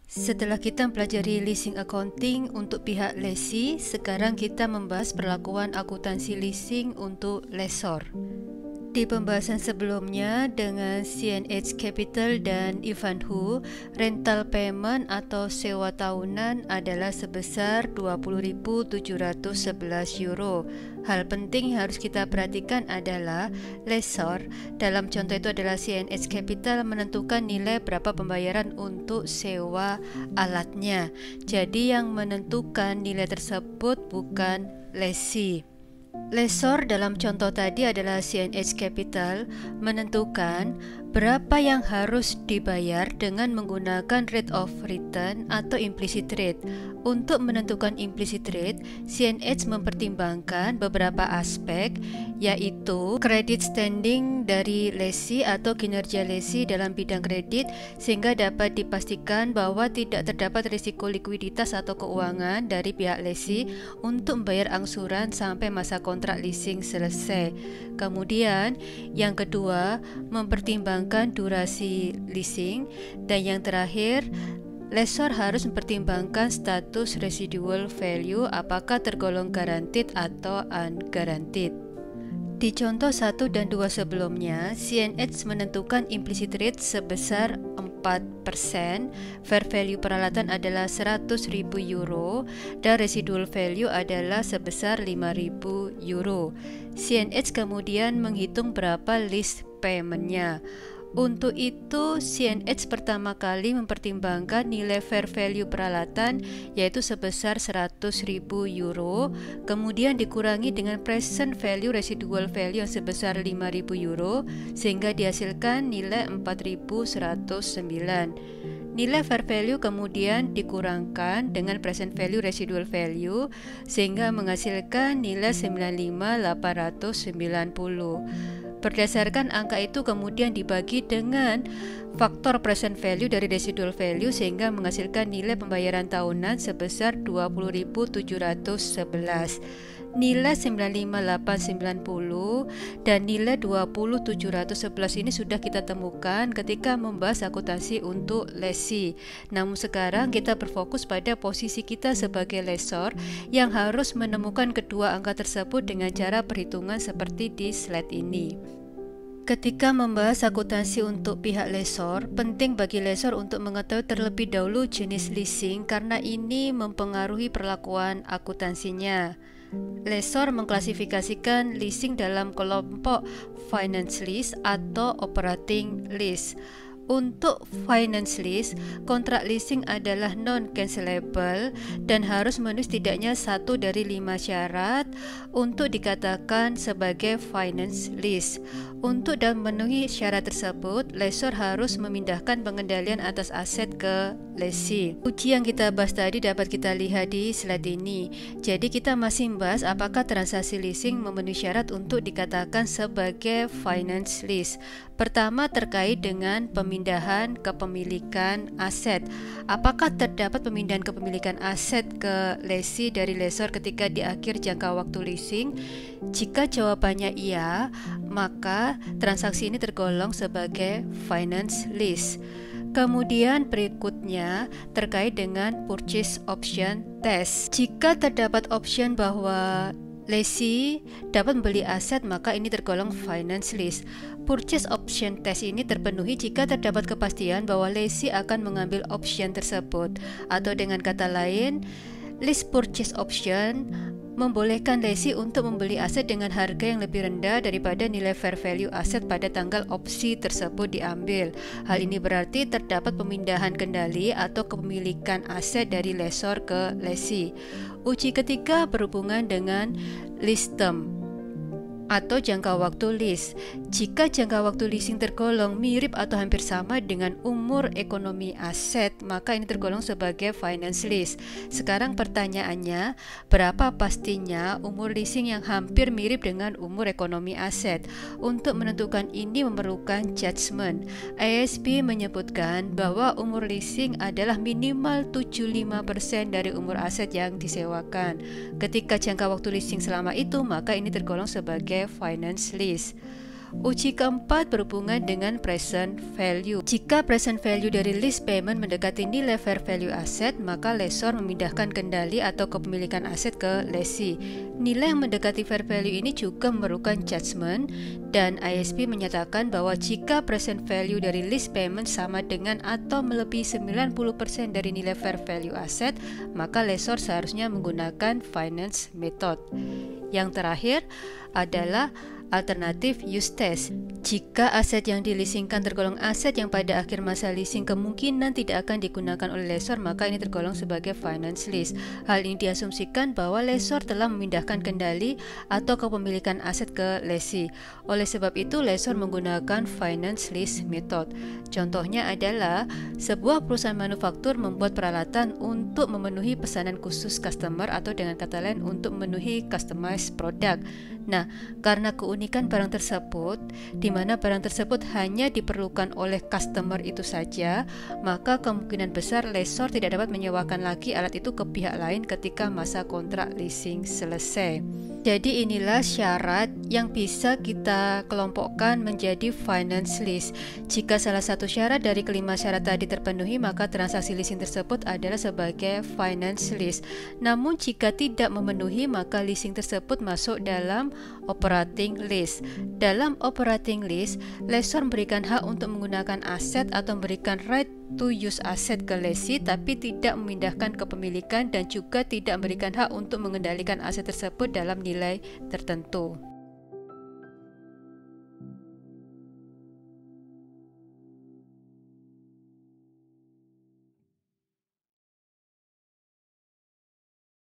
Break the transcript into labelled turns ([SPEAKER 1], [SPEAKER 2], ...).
[SPEAKER 1] Setelah kita mempelajari leasing accounting untuk pihak lessee, sekarang kita membahas perlakuan akuntansi leasing untuk lessor. Di pembahasan sebelumnya dengan CNH Capital dan Ivanhoe, rental payment atau sewa tahunan adalah sebesar 20.711 euro. Hal penting yang harus kita perhatikan adalah lessor, dalam contoh itu adalah CNH Capital, menentukan nilai berapa pembayaran untuk sewa alatnya. Jadi yang menentukan nilai tersebut bukan lessee. Lessor dalam contoh tadi adalah CNH Capital menentukan berapa yang harus dibayar dengan menggunakan rate of return atau implicit rate. Untuk menentukan implicit rate, CNH mempertimbangkan beberapa aspek, yaitu kredit standing dari lessee atau kinerja lessee dalam bidang kredit, sehingga dapat dipastikan bahwa tidak terdapat risiko likuiditas atau keuangan dari pihak lessee untuk membayar angsuran sampai masa kontrak leasing selesai. Kemudian yang kedua, mempertimbangkan durasi leasing, dan yang terakhir, lessor harus mempertimbangkan status residual value, apakah tergolong guaranteed atau unguaranteed. Di contoh 1 dan 2 sebelumnya, CNH menentukan implicit rate sebesar 4%, fair value peralatan adalah 100.000 euro, dan residual value adalah sebesar 5.000 euro. CNH kemudian menghitung berapa lease payment-nya. Untuk itu, CNH pertama kali mempertimbangkan nilai fair value peralatan, yaitu sebesar 100.000 euro, kemudian dikurangi dengan present value residual value yang sebesar 5.000 euro, sehingga dihasilkan nilai 4.109. Nilai fair value kemudian dikurangkan dengan present value residual value, sehingga menghasilkan nilai 95.890. Berdasarkan angka itu kemudian dibagi dengan faktor present value dari residual value, sehingga menghasilkan nilai pembayaran tahunan sebesar 20.711. Nilai 95.890 dan nilai 20.711 ini sudah kita temukan ketika membahas akuntansi untuk lessee. Namun sekarang kita berfokus pada posisi kita sebagai lessor yang harus menemukan kedua angka tersebut dengan cara perhitungan seperti di slide ini. Ketika membahas akuntansi untuk pihak lessor, penting bagi lessor untuk mengetahui terlebih dahulu jenis leasing karena ini mempengaruhi perlakuan akuntansinya. Lessor mengklasifikasikan leasing dalam kelompok finance lease atau operating lease. Untuk finance lease, kontrak leasing adalah non-cancelable dan harus memenuhi setidaknya 1 dari 5 syarat untuk dikatakan sebagai finance lease. Untuk dan memenuhi syarat tersebut, lessor harus memindahkan pengendalian atas aset ke lessee. Uji yang kita bahas tadi dapat kita lihat di slide ini. Jadi kita masih membahas apakah transaksi leasing memenuhi syarat untuk dikatakan sebagai finance lease. Pertama, terkait dengan pemindahan kepemilikan aset. Apakah terdapat pemindahan kepemilikan aset ke lessee dari lessor ketika di akhir jangka waktu leasing? Jika jawabannya iya, maka transaksi ini tergolong sebagai finance lease. Kemudian berikutnya terkait dengan purchase option test. Jika terdapat option bahwa lessee dapat membeli aset, maka ini tergolong finance lease. Purchase option test ini terpenuhi jika terdapat kepastian bahwa lessee akan mengambil option tersebut, atau dengan kata lain, lease purchase option membolehkan lessee untuk membeli aset dengan harga yang lebih rendah daripada nilai fair value aset pada tanggal opsi tersebut diambil. Hal ini berarti terdapat pemindahan kendali atau kepemilikan aset dari lessor ke lessee. Uji ketiga berhubungan dengan lease term atau jangka waktu lease. Jika jangka waktu leasing tergolong mirip atau hampir sama dengan umur ekonomi aset, maka ini tergolong sebagai finance lease. Sekarang pertanyaannya, berapa pastinya umur leasing yang hampir mirip dengan umur ekonomi aset? Untuk menentukan ini memerlukan judgement. IASB menyebutkan bahwa umur leasing adalah minimal 75% dari umur aset yang disewakan. Ketika jangka waktu leasing selama itu, maka ini tergolong sebagai finance lease. Uji keempat berhubungan dengan present value. Jika present value dari lease payment mendekati nilai fair value aset, maka lessor memindahkan kendali atau kepemilikan aset ke lessee. Nilai yang mendekati fair value ini juga memerlukan judgment, dan ISP menyatakan bahwa jika present value dari lease payment sama dengan atau melebihi 90% dari nilai fair value aset, maka lessor seharusnya menggunakan finance method. Yang terakhir adalah alternatif use test. Jika aset yang dileasingkan tergolong aset yang pada akhir masa leasing kemungkinan tidak akan digunakan oleh lessor, maka ini tergolong sebagai finance lease. Hal ini diasumsikan bahwa lessor telah memindahkan kendali atau kepemilikan aset ke lessee. Oleh sebab itu, lessor menggunakan finance lease method. Contohnya adalah sebuah perusahaan manufaktur membuat peralatan untuk memenuhi pesanan khusus customer, atau dengan kata lain untuk memenuhi customized product. Nah, karena keunikan barang tersebut, di mana barang tersebut hanya diperlukan oleh customer itu saja, maka kemungkinan besar lessor tidak dapat menyewakan lagi alat itu ke pihak lain ketika masa kontrak leasing selesai. Jadi inilah syarat yang bisa kita kelompokkan menjadi finance lease. Jika salah satu syarat dari kelima syarat tadi terpenuhi, maka transaksi leasing tersebut adalah sebagai finance lease. Namun jika tidak memenuhi, maka leasing tersebut masuk dalam operating lease. Dalam operating lease, lessor memberikan hak untuk menggunakan aset atau memberikan right to use aset ke lessee, tapi tidak memindahkan kepemilikan dan juga tidak memberikan hak untuk mengendalikan aset tersebut dalam nilai tertentu.